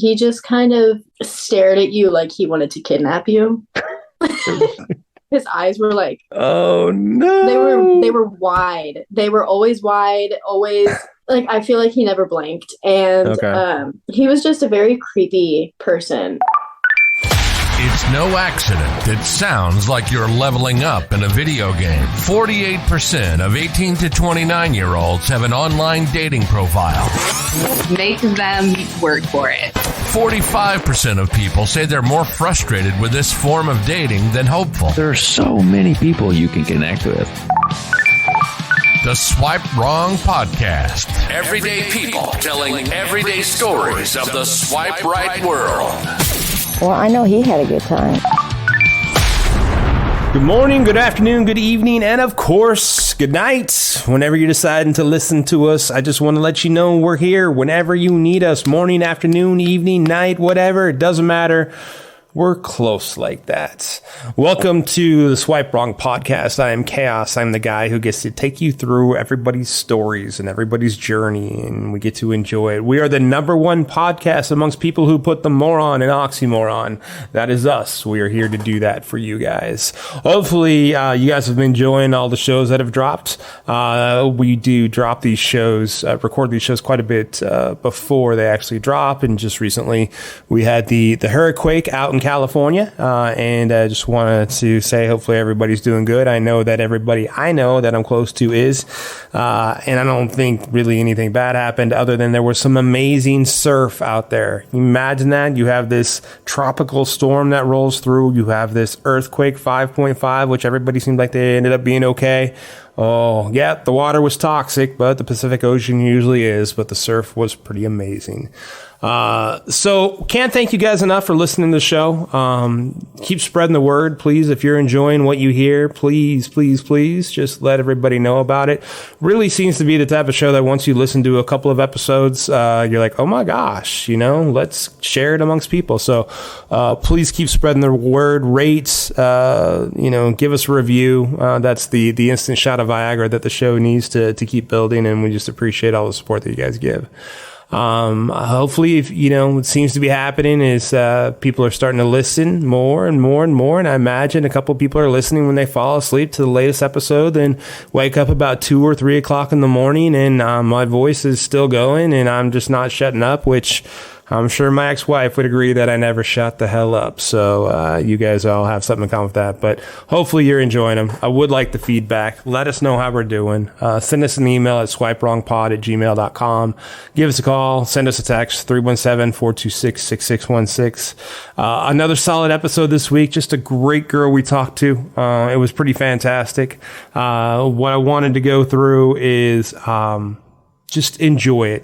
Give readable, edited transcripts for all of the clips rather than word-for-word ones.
he just kind of stared at you like he wanted to kidnap you. His eyes were like, oh no, they were wide. They were always wide, always like, I feel like he never blinked. And he was just a very creepy person. It's no accident it sounds like you're leveling up in a video game. 48% of 18 to 29-year-olds have an online dating profile. Make them work for it. 45% of people say they're more frustrated with this form of dating than hopeful. There are so many people you can connect with. The Swipe Wrong Podcast. Everyday people telling everyday stories of the swipe right world. Well, I know he had a good time. Good morning, good afternoon, good evening, and of course, good night. Whenever you're deciding to listen to us, I just want to let you know we're here whenever you need us. Morning, afternoon, evening, night, whatever. It doesn't matter. We're close like that. Welcome to the Swipe Wrong Podcast. I am Chaos. I'm the guy who gets to take you through everybody's stories and everybody's journey, and we get to enjoy it. We are the #1 podcast amongst people who put the moron and oxymoron. That is us. We are here to do that for you guys. Hopefully, you guys have been enjoying all the shows that have dropped. We do drop these shows, record these shows quite a bit before they actually drop, and just recently we had the hurricane out in California, and I just wanted to say hopefully everybody's doing good. I know that everybody I know that I'm close to is, and I don't think really anything bad happened other than there was some amazing surf out there. Imagine that. You have this tropical storm that rolls through. You have this earthquake 5.5, which everybody seemed like they ended up being okay. Oh, yeah, the water was toxic, but the Pacific Ocean usually is, but the surf was pretty amazing. So can't thank you guys enough for listening to the show. Keep spreading the word, please. If you're enjoying what you hear, please, please, please just let everybody know about it. Really seems to be the type of show that once you listen to a couple of episodes, you're like, oh my gosh, let's share it amongst people. So, please keep spreading the word, rates, give us a review. That's the instant shot of Viagra that the show needs to keep building. And we just appreciate all the support that you guys give. Hopefully, if what seems to be happening is people are starting to listen more and more and more, and I imagine a couple people are listening when they fall asleep to the latest episode, then wake up about 2 or 3 o'clock in the morning, and my voice is still going, and I'm just not shutting up, which I'm sure my ex-wife would agree that I never shut the hell up. So you guys all have something in common with that. But hopefully you're enjoying them. I would like the feedback. Let us know how we're doing. Send us an email at swipewrongpod@gmail.com. Give us a call. Send us a text, 317-426-6616. Another solid episode this week. Just a great girl we talked to. It was pretty fantastic. What I wanted to go through is... just enjoy it,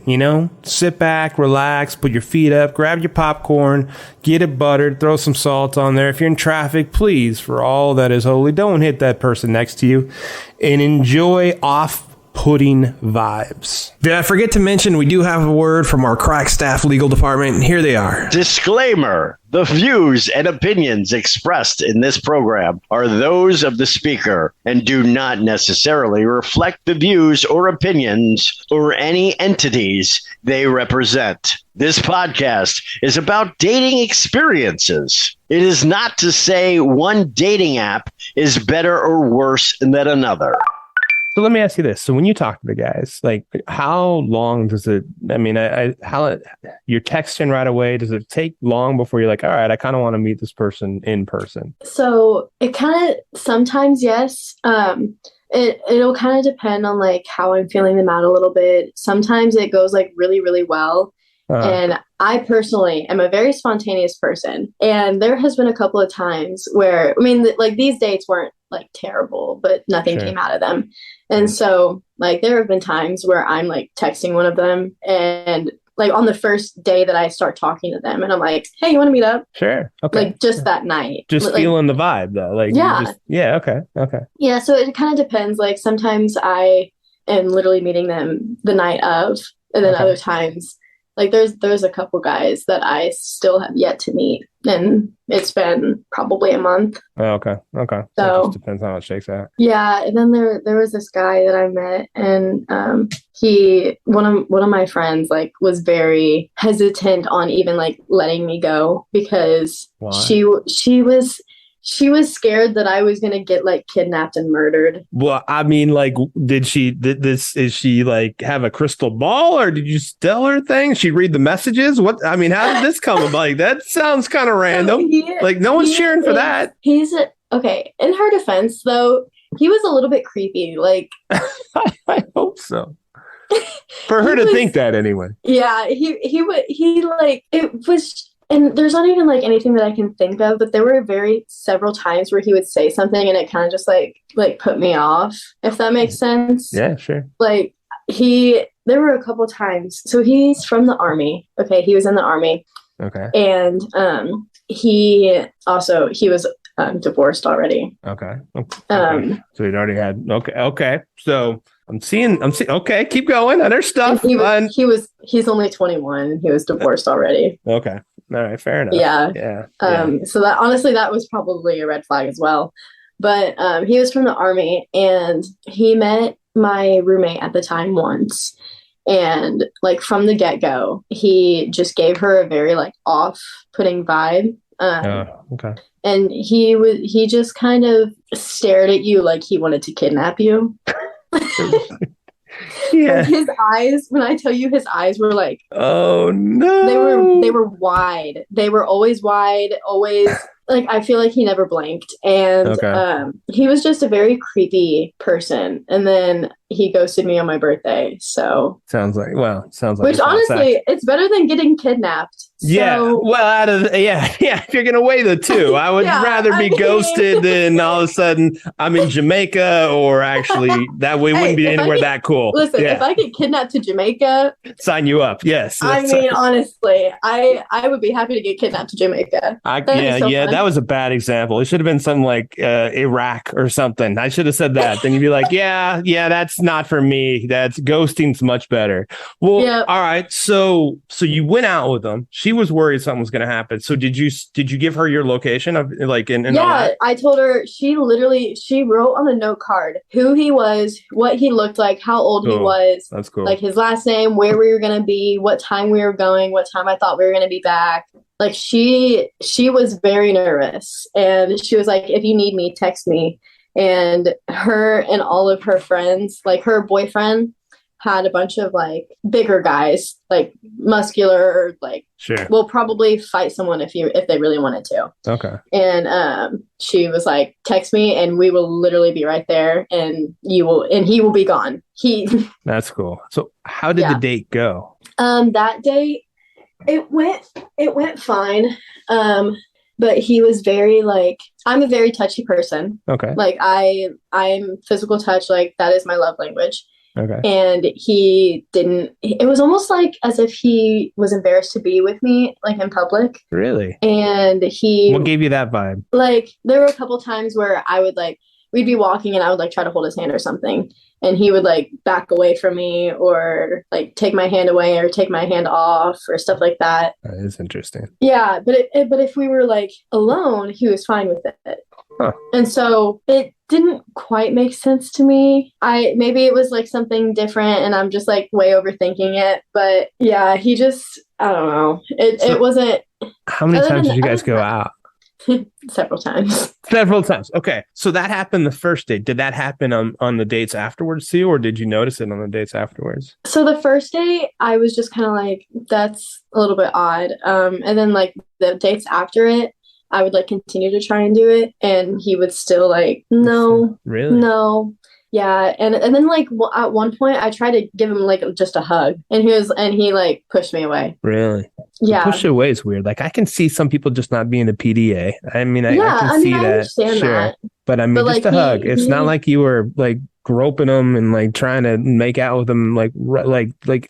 sit back, relax, put your feet up, grab your popcorn, get it buttered, throw some salt on there. If you're in traffic, please, for all that is holy, don't hit that person next to you, and enjoy off-putting vibes. Did I forget to mention we do have a word from our crack staff legal department? Here they are. Disclaimer. The views and opinions expressed in this program are those of the speaker and do not necessarily reflect the views or opinions or any entities they represent. This podcast is about dating experiences. It is not to say one dating app is better or worse than another. So let me ask you this. So when you talk to the guys, like how long does it, you're texting right away. Does it take long before you're like, all right, I kind of want to meet this person in person? So it kind of, sometimes yes. It'll kind of depend on like how I'm feeling them out a little bit. Sometimes it goes like really, really well. And I personally am a very spontaneous person. And there has been a couple of times where, these dates weren't like terrible, but nothing came out of them. And so like there have been times where I'm like texting one of them and like on the first day that I start talking to them and I'm like, hey, you want to meet up? Sure. Okay. Like just that night. Just like, feeling the vibe though. Like, yeah. Okay. Yeah. So it kind of depends. Like sometimes I am literally meeting them the night of, and then other times like there's a couple guys that I still have yet to meet. and it's been probably a month. Oh, okay. Okay. So it just depends how it shakes out. Yeah. And then there was this guy that I met, and one of my friends like was very hesitant on even like letting me go because Why? she was scared that I was gonna get like kidnapped and murdered. Well, I mean, like, is she like have a crystal ball, or did you tell her things? She read the messages? What? I mean, how did this come about? Like, that sounds kind of random. Like, no one's cheering for that. Okay. In her defense, though, he was a little bit creepy. Like, I hope so. For her to think that anyway. Yeah, he like it was. And there's not even like anything that I can think of, but there were several times where he would say something and it kind of just like put me off, if that makes sense. Yeah, sure. Like there were a couple times. So he's from the army. Okay, he was in the army. Okay. And he was divorced already. Okay. So he'd already had. Okay. So I'm seeing. Okay, keep going. Other stuff. He's only 21. He was divorced already. Okay. All right. Fair enough. Yeah. So that honestly, that was probably a red flag as well. But he was from the army, and he met my roommate at the time once. And like from the get-go, he just gave her a very like off-putting vibe. Okay. And he just kind of stared at you like he wanted to kidnap you. Yeah. Like his eyes, when I tell you his eyes were like, oh no. They were wide. They were always wide, always like I feel like he never blinked. And he was just a very creepy person. And then he ghosted me on my birthday. So sounds like which honestly, it's better than getting kidnapped. So, yeah. Well, if you're gonna weigh the two, I would rather be ghosted than all of a sudden I'm in Jamaica, or actually that we wouldn't be anywhere that cool. Listen, if I get kidnapped to Jamaica, sign you up. Yes. I mean, honestly, I would be happy to get kidnapped to Jamaica. That was a bad example. It should have been something like Iraq or something. I should have said that. Then you'd be like, yeah, that's not for me. That's ghosting's much better. Well, all right. So you went out with them. She was worried something was going to happen. So did you give her your location of like in all that? I told her. She wrote on the note card who he was, what he looked like, how old he was. That's cool. Like his last name, where we were going to be, what time we were going, what time I thought we were going to be back. Like she was very nervous, and she was like, if you need me, text me. And her and all of her friends, like her boyfriend had a bunch of like bigger guys, like muscular, like will probably fight someone if they really wanted to. Okay. And she was like, text me and we will literally be right there, and he will be gone. That's cool. So how did the date go? That date it went fine. But he was very like, I'm a very touchy person. Okay. Like I'm physical touch, like that is my love language. Okay. And it was almost like as if he was embarrassed to be with me, like in public. Really? And what gave you that vibe? Like there were a couple times where I would like, we'd be walking and I would like try to hold his hand or something. And he would like back away from me, or like take my hand away or take my hand off or stuff like that. That is interesting. Yeah. But if we were like alone, he was fine with it. Huh. And so it didn't quite make sense to me. Maybe it was like something different and I'm just like way overthinking it. But yeah, I don't know. It wasn't. How many times did you guys go out? Several times. Okay. So that happened the first date. Did that happen on the dates afterwards too, or did you notice it on the dates afterwards? So the first date, I was just kind of like, that's a little bit odd. And then like the dates after it, I would like continue to try and do it, and he would still like, no. Really? No. Yeah, and then like at one point I tried to give him like just a hug, and he like pushed me away. Really? Yeah. Push away is weird. Like I can see some people just not being a PDA. I mean, I can see I that. Understand that. But I mean, just a hug. It's not like you were like groping him and like trying to make out with him. Like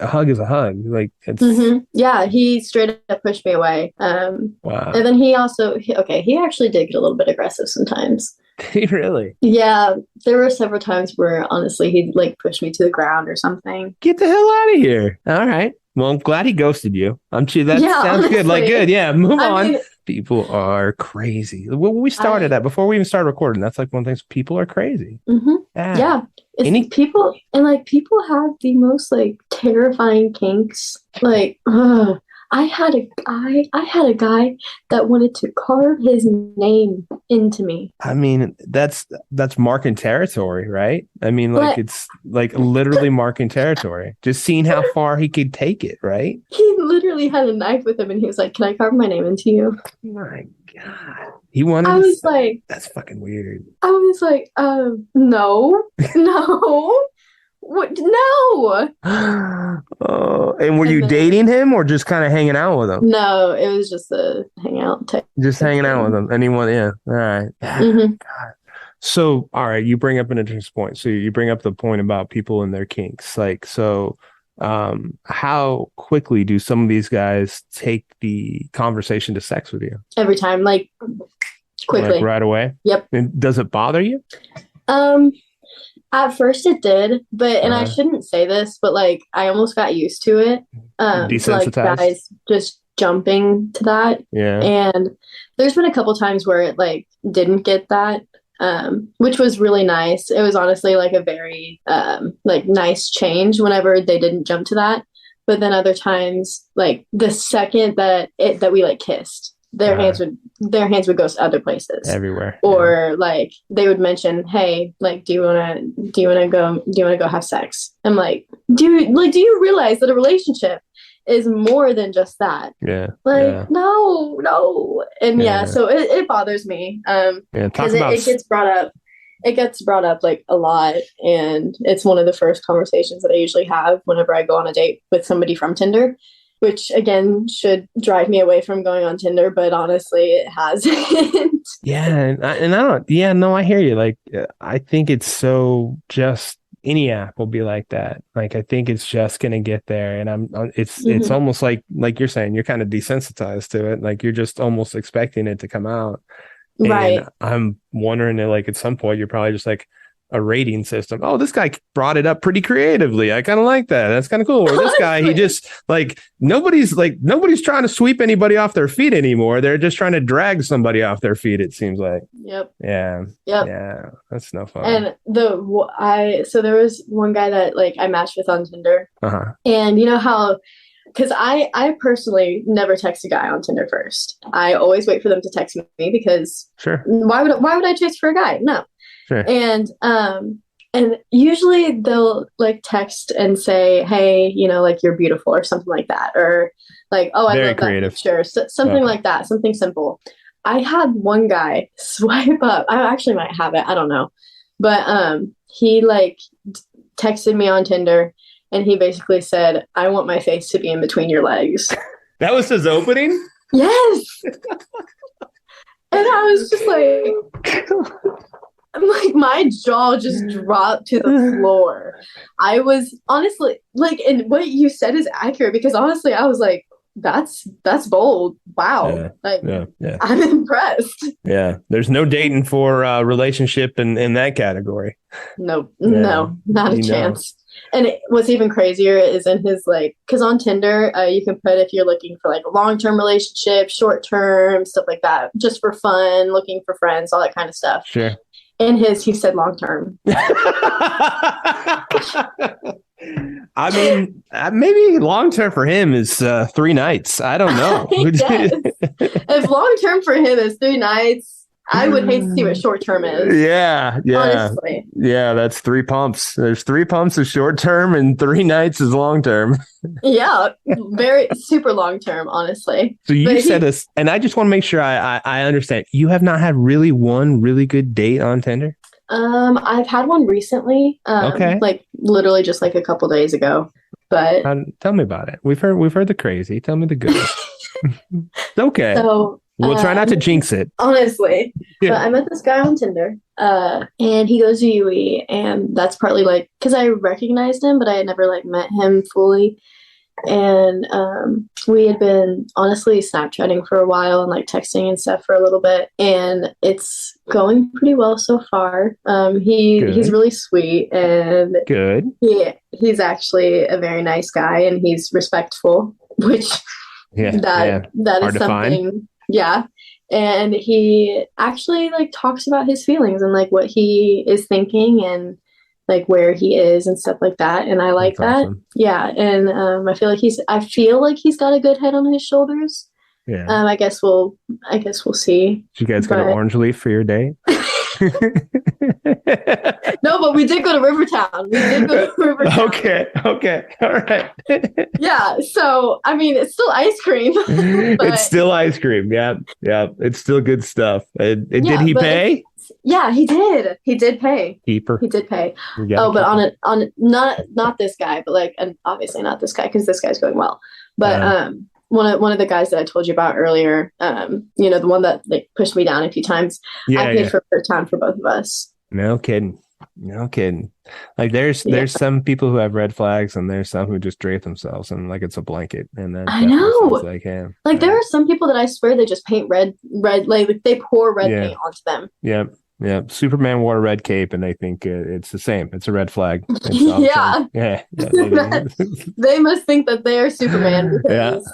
a hug is a hug. Like it's. Mm-hmm. Yeah, he straight up pushed me away. Wow. And then he actually did get a little bit aggressive sometimes. Really? Yeah, there were several times where honestly he'd like push me to the ground or something. Get the hell out of here! All right. Well, I'm glad he ghosted you. That sounds honestly, good. Like, good. Yeah, move on. People are crazy. Well, we started that before we even started recording. That's like one of the things. People are crazy. Mm-hmm. Yeah. It's people, and like people have the most like terrifying kinks. Like, I had a guy that wanted to carve his name into me. I mean, that's marking territory, right? I mean, like it's like literally marking territory. Just seeing how far he could take it, right? He literally had a knife with him, and he was like, "Can I carve my name into you?" My God, he wanted. I was like, "That's fucking weird." I was like, no, no. What? No. Oh, and were you dating him or just kind of hanging out with him? No, it was just a hangout type. Just hanging out with him. Anyone? Yeah. All right. Mm-hmm. God. So, all right, you bring up an interesting point. So you bring up the point about people and their kinks. Like, so how quickly do some of these guys take the conversation to sex with you? Every time, like quickly. Like right away? Yep. And does it bother you? At first it did, but and I shouldn't say this, but like I almost got used to it. Desensitized. Like guys just jumping to that. Yeah. And there's been a couple times where it like didn't get that, which was really nice. It was honestly like a very like nice change whenever they didn't jump to that. But then other times, like the second that we like kissed, their hands would go to other places everywhere, or like they would mention, hey, like do you want to go have sex? I'm like, do you realize that a relationship is more than just that? No. And so it bothers me because it gets brought up like a lot, and it's one of the first conversations that I usually have whenever I go on a date with somebody from Tinder, which again should drive me away from going on Tinder, but honestly it hasn't. I hear you. Like, I think it's so just any app will be like that. Like, I think it's just going to get there. And it's almost like you're saying, you're kind of desensitized to it. Like you're just almost expecting it to come out. Right. And I'm wondering that like at some point you're probably just like a rating system. Oh, this guy brought it up pretty creatively. I kind of like that. That's kind of cool. Or this guy, he just like nobody's trying to sweep anybody off their feet anymore. They're just trying to drag somebody off their feet. It seems like. Yep. Yeah. Yep. Yeah. That's no fun. And so there was one guy that like I matched with on Tinder, and you know how. Because I personally never text a guy on Tinder first. I always wait for them to text me because why would I text for a guy? No. Sure. And usually they'll like text and say, hey, you know, like you're beautiful or something like that, or like, oh, I love that picture, something like that, something simple. I had one guy swipe up. I actually might have it. I don't know, but he like texted me on Tinder. And he basically said, I want my face to be in between your legs. That was his opening? Yes. And I was just like, my jaw just dropped to the floor. I was honestly like, and what you said is accurate because honestly, I was like, that's bold. Wow. I'm impressed. Yeah. There's no dating for relationship in that category. No, not a chance. And what's even crazier is in his like, because on Tinder, you can put if you're looking for like a long-term relationship, short-term, stuff like that, just for fun, looking for friends, all that kind of stuff. Sure. In his, he said long-term. I mean, maybe long-term for him is 3 nights. I don't know. If long-term for him is 3 nights, I would hate to see what short term is. Yeah. Honestly. Yeah, that's 3 pumps. There's 3 pumps of short term and 3 nights is long term. Yeah, very super long term, honestly. So you said this, and I just want to make sure I understand. You have not had really one really good date on Tinder? I've had one recently. Like literally just like a couple days ago. But tell me about it. We've heard the crazy. Tell me the good. Okay. So we'll try not to jinx it. Honestly. Yeah. But I met this guy on Tinder, and he goes to UE, and that's partly like because I recognized him, but I had never like met him fully. And we had been honestly Snapchatting for a while and like texting and stuff for a little bit, and it's going pretty well so far. He's really sweet and good. Yeah, he's actually a very nice guy, and he's respectful, which that is something Yeah. And he actually like talks about his feelings and like what he is thinking and like where he is and stuff like that. And I like That's that. awesome. Yeah. And I feel like he's got a good head on his shoulders. Yeah. I guess we'll see. Did you guys get an orange leaf for your date? No, but we did go to Rivertown. Okay. All right. Yeah. So, I mean, it's still ice cream. It's still ice cream. Yeah. It's still good stuff. Did he pay? Yeah, he did. He did pay. Keeper. He did pay. But on not this guy, but like, and obviously not this guy because this guy's going well. But one of the guys that I told you about earlier, the one that like pushed me down a few times, I paid for Rivertown for both of us. No kidding. Like there's some people who have red flags and there's some who just drape themselves and like it's a blanket. And then I know, like, hey, like there are some people that I swear they just paint red, like they pour red paint onto them. Yeah. Superman wore a red cape and they think it's the same. It's a red flag. Yeah. They must think that they are Superman because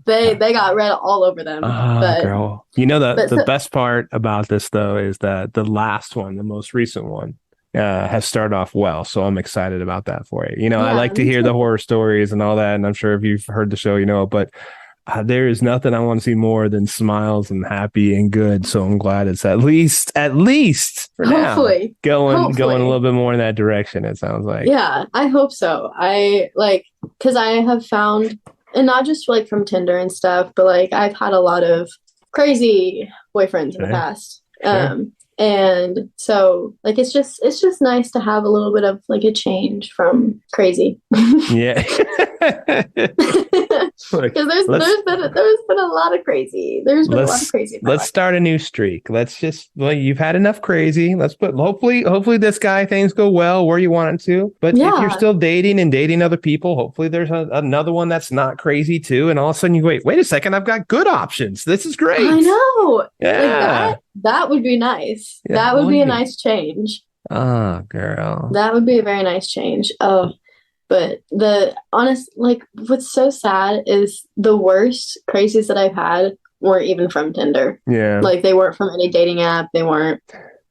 they got red all over them. Girl. The best part about this though is that the last one, the most recent one, has started off well. So I'm excited about that for you. I like to hear the horror stories and all that. And I'm sure if you've heard the show, but there is nothing I want to see more than smiles and happy and good. So I'm glad it's at least for now going a little bit more in that direction. It sounds like. Yeah, I hope so. Because I have found, and not just like from Tinder and stuff, but like I've had a lot of crazy boyfriends in the past. Sure. And so like it's just nice to have a little bit of like a change from crazy. Yeah. Because there's been a lot of crazy. There's been a lot of crazy. Let's start a new streak. Let's just you've had enough crazy. Let's hopefully this guy things go well where you want it to. But if you're still dating other people, hopefully there's another one that's not crazy too. And all of a sudden you wait a second, I've got good options. This is great. I know. Yeah. Like that would be nice. Yeah, that would be a nice change. Oh, girl. That would be a very nice change. Oh. But what's so sad is the worst crazies that I've had weren't even from Tinder. Yeah. Like they weren't from any dating app. They weren't.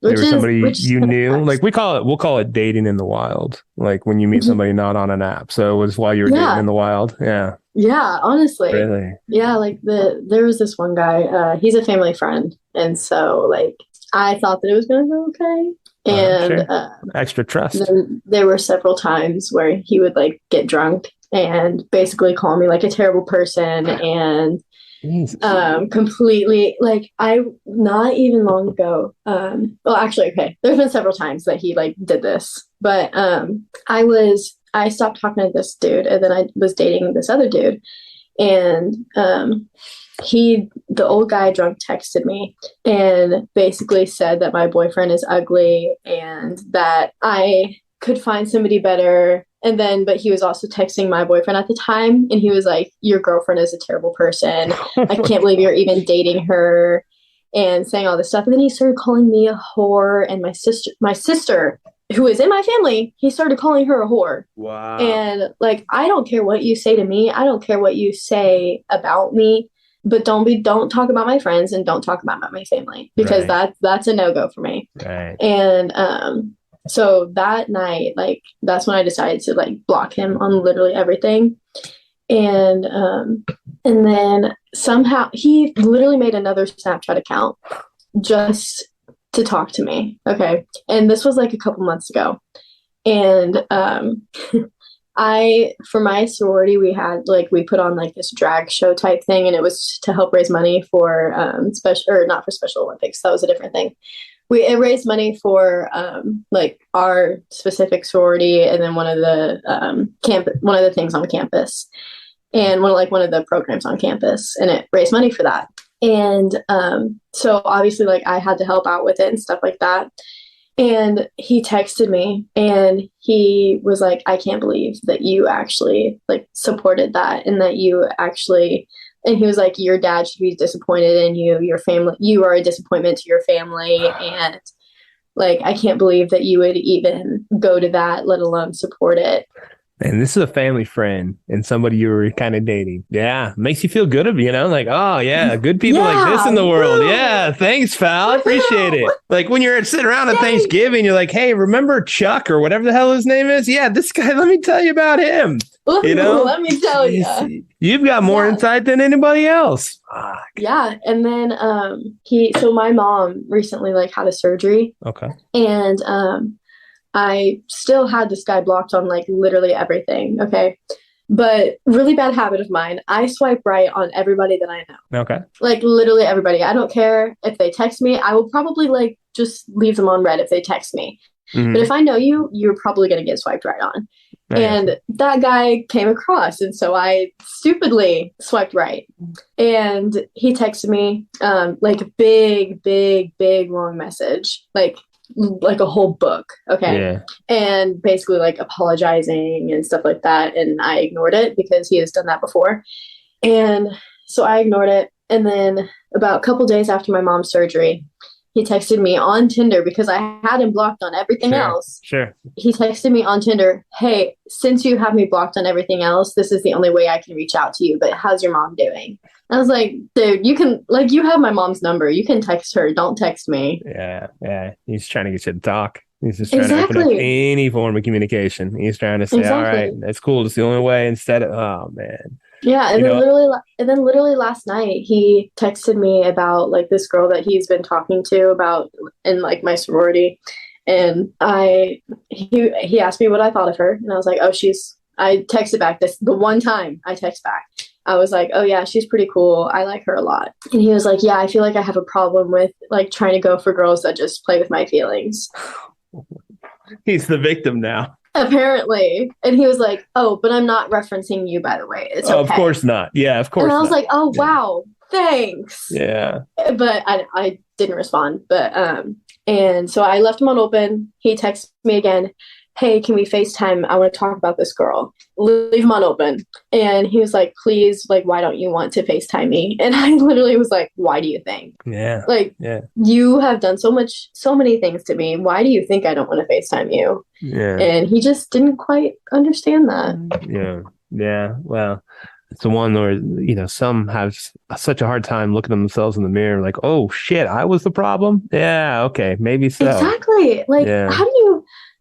They were somebody you knew. Like we'll call it dating in the wild. Like when you meet somebody not on an app. So it was while you were dating in the wild. Yeah. Yeah, honestly. Really? Yeah, like there was this one guy, he's a family friend. And so like I thought that it was gonna go okay. And extra trust. There were several times where he would like get drunk and basically call me like a terrible person and completely like not even long ago. There's been several times that he like did this, but I stopped talking to this dude and then I was dating this other dude and the old guy drunk texted me and basically said that my boyfriend is ugly and that I could find somebody better. But he was also texting my boyfriend at the time and he was like, your girlfriend is a terrible person. I can't believe you're even dating her and saying all this stuff. And then he started calling me a whore and my sister who is in my family, he started calling her a whore. Wow. And like, I don't care what you say to me. I don't care what you say about me. But don't talk about my friends and don't talk about my family because that's a no-go for me. Right. And so that night, like that's when I decided to like block him on literally everything. And then somehow he literally made another Snapchat account just to talk to me. Okay. And this was like a couple months ago. And for my sorority, we put on like this drag show type thing, and it was to help raise money for not for Special Olympics. That was a different thing. It raised money for like our specific sorority, and then one of the things on campus, and one of the programs on campus, and it raised money for that. And so obviously, like I had to help out with it and stuff like that. And he texted me and he was like, I can't believe that you actually like supported that and that you actually, and he was like, your dad should be disappointed in you, your family, you are a disappointment to your family. And like, I can't believe that you would even go to that, let alone support it. And this is a family friend and somebody you were kind of dating. Yeah. Makes you feel good of, like, oh, yeah, good people like this in the world. Woo! Yeah. Thanks, pal. I appreciate it. Like when you're sitting around at Thanksgiving, you're like, hey, remember Chuck or whatever the hell his name is? Yeah, this guy, let me tell you about him. Let me tell you. You've got more insight than anybody else. Fuck. Yeah. And then so my mom recently like had a surgery. Okay. And I still had this guy blocked on like literally everything. Okay. But really bad habit of mine. I swipe right on everybody that I know. Okay. Like literally everybody. I don't care if they text me. I will probably like just leave them on red if they text me. Mm-hmm. But if I know you, you're probably going to get swiped right on. And that guy came across. And so I stupidly swiped right. And he texted me like a big, long message. Like a whole book. Okay. Yeah. And basically like apologizing and stuff like that. And I ignored it because he has done that before. And so I ignored it. And then about a couple days after my mom's surgery, he texted me on Tinder because I had him blocked on everything else. Sure. He texted me on Tinder, hey, since you have me blocked on everything else, this is the only way I can reach out to you. But how's your mom doing? I was like, dude, you can, like, you have my mom's number. You can text her. Don't text me. Yeah. He's trying to get you to talk. He's just trying to open up any form of communication. He's trying to say, all right, that's cool. It's the only way instead of, oh, man. Yeah, and then literally last night he texted me about like this girl that he's been talking to about in like my sorority, and he asked me what I thought of her, and I was like, I texted back the one time I text back. I was like, oh yeah, she's pretty cool. I like her a lot. And he was like, yeah, I feel like I have a problem with like trying to go for girls that just play with my feelings. He's the victim now. Apparently. And he was like, oh, but I'm not referencing you, by the way. It's okay. Of course not. Yeah, of course not. And I was like, oh, wow, thanks. Yeah. But I didn't respond. But and so I left him on open. He texted me again. Hey, can we FaceTime? I want to talk about this girl. Leave him on open. And he was like, please, like, why don't you want to FaceTime me? And I literally was like, why do you think? Yeah. Like, you have done so many things to me. Why do you think I don't want to FaceTime you? Yeah. And he just didn't quite understand that. Yeah. Yeah. Well, it's the one where, some have such a hard time looking at themselves in the mirror like, oh, shit, I was the problem? Yeah. Okay. Maybe so. Exactly. Like,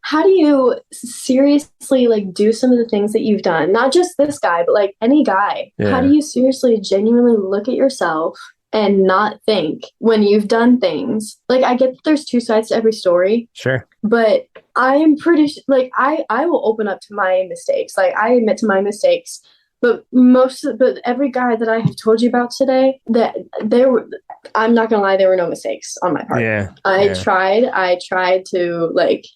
how do you seriously like do some of the things that you've done? Not just this guy, but like any guy. Yeah. How do you seriously, genuinely look at yourself and not think when you've done things? Like, I get that there's two sides to every story. Sure. But I am pretty like I will open up to my mistakes. Like, I admit to my mistakes. But every guy that I have told you about today, I'm not gonna lie, there were no mistakes on my part. Yeah. I tried to like.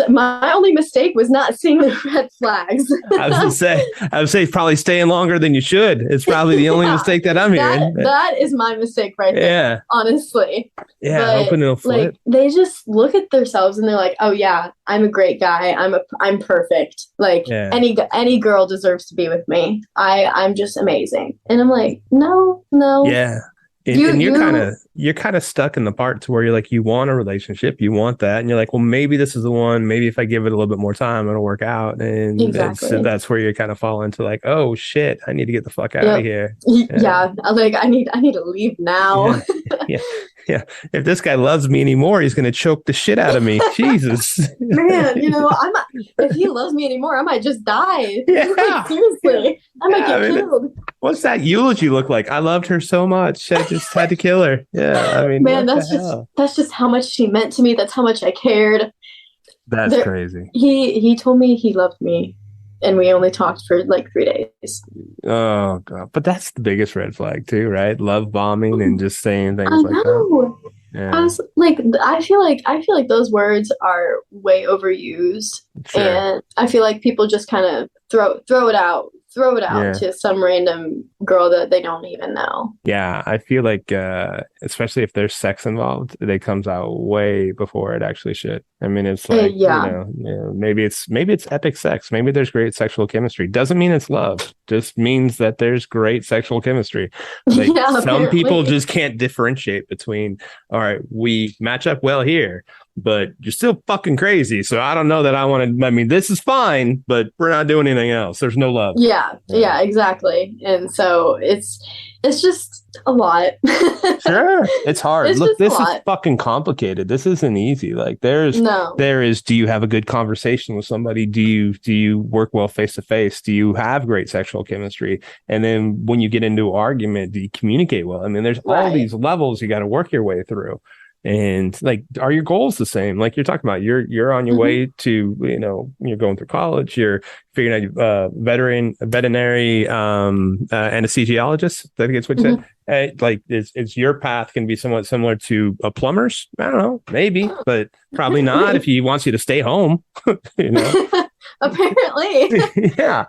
My only mistake was not seeing the red flags. I would say probably staying longer than you should. It's probably the only mistake that I'm hearing. That is my mistake right there. Yeah. Honestly. Yeah. Hoping it'll flip. Like, they just look at themselves and they're like, oh yeah, I'm a great guy. I'm perfect. Like any girl deserves to be with me. I'm just amazing. And I'm like, no. Yeah. And you're kind of stuck in the part to where you're like, you want a relationship, you want that, and you're like, well, maybe this is the one. Maybe if I give it a little bit more time, it'll work out. And that's where you kind of fall into like, oh shit, I need to get the fuck out of here. Yeah, like I need to leave now. Yeah. If this guy loves me anymore, he's gonna choke the shit out of me. Jesus, man, if he loves me anymore, I might just die. Yeah. Seriously, I might get killed. What's that eulogy look like? I loved her so much, I just had to kill her. Yeah, I mean, man, that's just how much she meant to me. That's how much I cared. That's crazy. He told me he loved me, and we only talked for like 3 days. Oh god! But that's the biggest red flag too, right? Love bombing and just saying things like that. Yeah. I was like, I feel like those words are way overused, and I feel like people just kind of throw it out to some random girl that they don't even know. Yeah, I feel like, especially if there's sex involved, it comes out way before it actually should. I mean, it's like, yeah. maybe it's epic sex. Maybe there's great sexual chemistry. Doesn't mean it's love. Just means that there's great sexual chemistry. Like some people just can't differentiate between, all right, we match up well here, but you're still fucking crazy. So I don't know that I want to, I mean, this is fine, but we're not doing anything else. There's no love. Yeah, exactly. And so it's just a lot. Sure. It's hard. Look, this is fucking complicated. This isn't easy. Like there is, do you have a good conversation with somebody? Do you work well face to face? Do you have great sexual chemistry? And then when you get into an argument, do you communicate well? I mean, there's all these levels you got to work your way through. And like, are your goals the same? Like you're talking about, you're on your way to, you're going through college, you're figuring out veterinary anesthesiologist. I think it's what you said. Like, is your path can be somewhat similar to a plumber's? I don't know, maybe, but probably not if he wants you to stay home. Apparently. Yeah.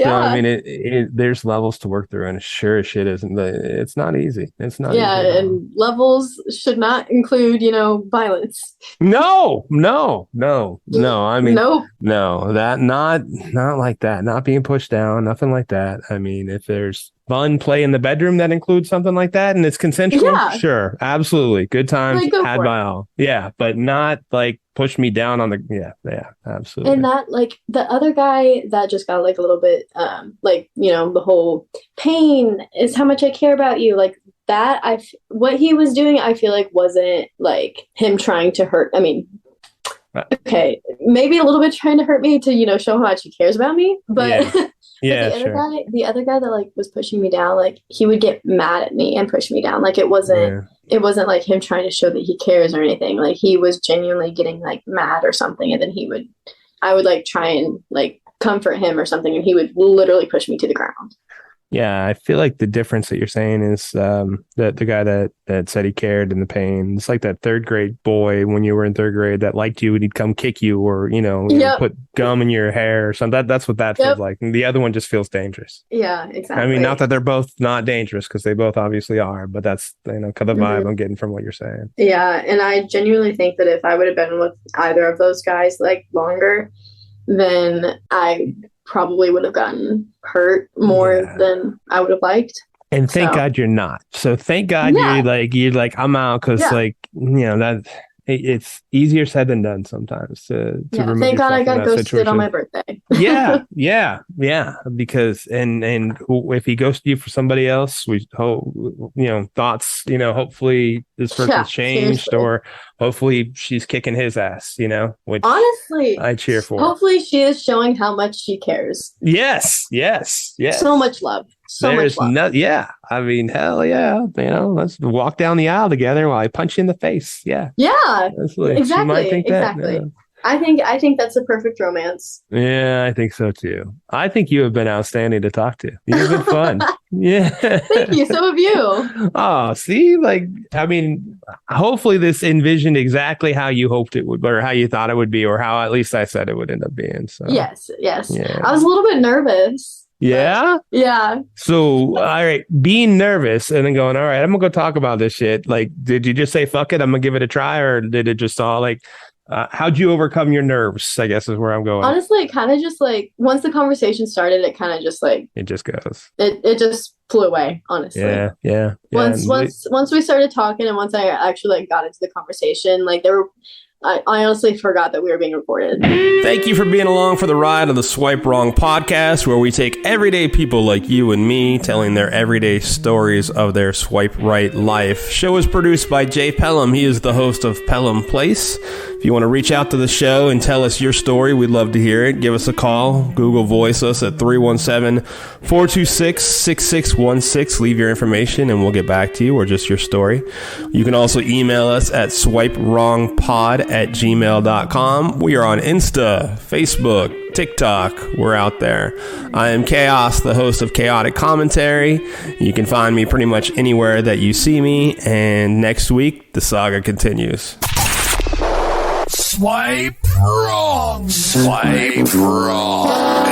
So, I mean, there's levels to work through, and sure as shit isn't. It's not easy. It's not. Yeah, easy and levels should not include, violence. No. I mean, nope. No, that not like that. Not being pushed down. Nothing like that. I mean, if there's fun play in the bedroom that includes something like that, and it's consensual, sure, absolutely, good times had by all. Yeah, but not like push me down on the absolutely. And that, like, the other guy that just got like a little bit the whole pain is how much I care about you, like that. What he was doing, I feel like wasn't like him trying to hurt. I mean, okay, maybe a little bit trying to hurt me to show how much he cares about me, but the other guy that like was pushing me down, like he would get mad at me and push me down. Like it wasn't like him trying to show that he cares or anything. Like he was genuinely getting like mad or something, and then I would like try and like comfort him or something, and he would literally push me to the ground. Yeah, I feel like the difference that you're saying is that the guy that said he cared in the pain. It's like that third grade boy when you were in third grade that liked you and he'd come kick you or put gum in your hair or something. That's what that feels like. And the other one just feels dangerous. Yeah, exactly. I mean, not that they're both not dangerous, because they both obviously are, but that's kind of the vibe I'm getting from what you're saying. Yeah, and I genuinely think that if I would have been with either of those guys like longer, then I probably would have gotten hurt more than I would have liked. And thank God you're not. So thank God you're like I'm out, because that it's easier said than done sometimes to remove thank God I got ghosted situation. On my birthday. yeah because and if he ghosted you for somebody else, we hope thoughts hopefully this person's changed, seriously. Or hopefully she's kicking his ass, which honestly I cheer for. Hopefully she is showing how much she cares. Yes so much love. I mean, hell yeah. Let's walk down the aisle together while I punch you in the face. Yeah. Exactly. She might think exactly. That, I think that's a perfect romance. Yeah, I think so too. I think you have been outstanding to talk to. You've been fun. Yeah. Thank you. So have you. Oh, see, I mean, hopefully this envisioned exactly how you hoped it would, or how you thought it would be, or how at least I said it would end up being. So yes. Yeah. I was a little bit nervous. Yeah? Yeah. So, all right, being nervous and then going, all right, I'm going to go talk about this shit. Like, did you just say, fuck it, I'm going to give it a try? Or did it just all like, how'd you overcome your nerves, I guess is where I'm going. Honestly, it kind of just like, once the conversation started, it kind of just like. It just goes. It just flew away, honestly. Yeah. Once we started talking and once I actually like got into the conversation, like I honestly forgot that we were being recorded. Thank you for being along for the ride of the Swipe Wrong podcast, where we take everyday people like you and me telling their everyday stories of their swipe right life. Show is produced by Jay Pelham. He is the host of Pelham Place. If you want to reach out to the show and tell us your story, we'd love to hear it. Give us a call. Google Voice us at 317-426-6616. Leave your information and we'll get back to you, or just your story. You can also email us at swipewrongpod@gmail.com. We are on Insta, Facebook, TikTok. We're out there. I am Chaos, the host of Chaotic Commentary. You can find me pretty much anywhere that you see me. And next week, the saga continues. Swipe wrong. Swipe wrong.